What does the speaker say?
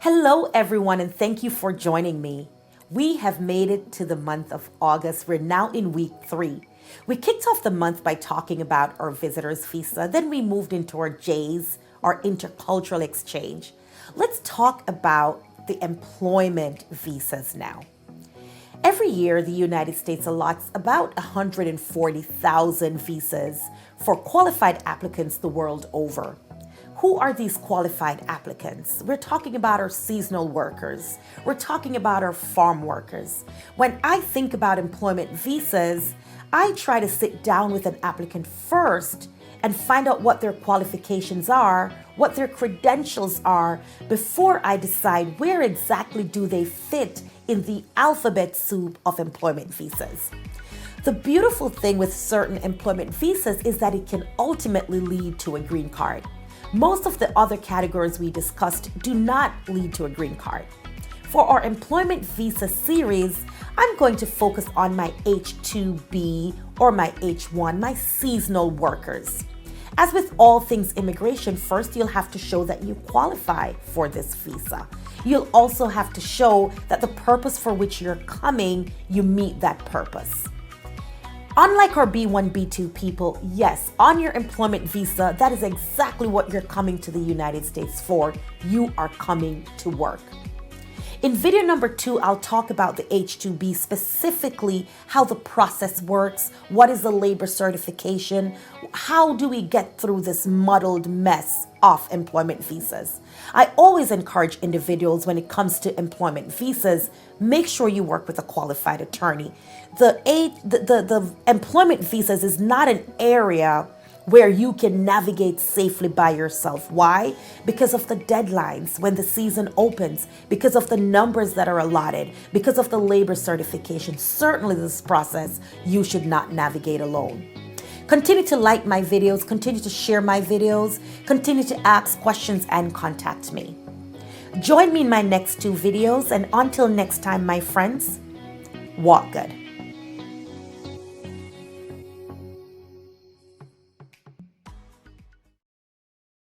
Hello, everyone, and thank you for joining me. We have made it to the month of August. We're now in week 3. We kicked off the month by talking about our visitor's visa. Then we moved into our J's, our intercultural exchange. Let's talk about the employment visas now. Every year, the United States allots about 140,000 visas for qualified applicants the world over. Who are these qualified applicants? We're talking about our seasonal workers. We're talking about our farm workers. When I think about employment visas, I try to sit down with an applicant first and find out what their qualifications are, what their credentials are, before I decide where exactly do they fit in the alphabet soup of employment visas. The beautiful thing with certain employment visas is that it can ultimately lead to a green card. Most of the other categories we discussed do not lead to a green card. For our employment visa series, I'm going to focus on my H-2B or my H-1, my seasonal workers. As with all things immigration, first you'll have to show that you qualify for this visa. You'll also have to show that the purpose for which you're coming, you meet that purpose. Unlike our B1, B2 people, yes, on your employment visa, that is exactly what you're coming to the United States for. You are coming to work. In video number 2, I'll talk about the H-2B, specifically how the process works, what is the labor certification, how do we get through this muddled mess of employment visas. I always encourage individuals when it comes to employment visas, make sure you work with a qualified attorney. The employment visas is not an area where you can navigate safely by yourself. Why? Because of the deadlines when the season opens, because of the numbers that are allotted, because of the labor certification. Certainly this process you should not navigate alone. Continue to like my videos, continue to share my videos, continue to ask questions and contact me. Join me in my next 2 videos, and until next time, my friends, walk good.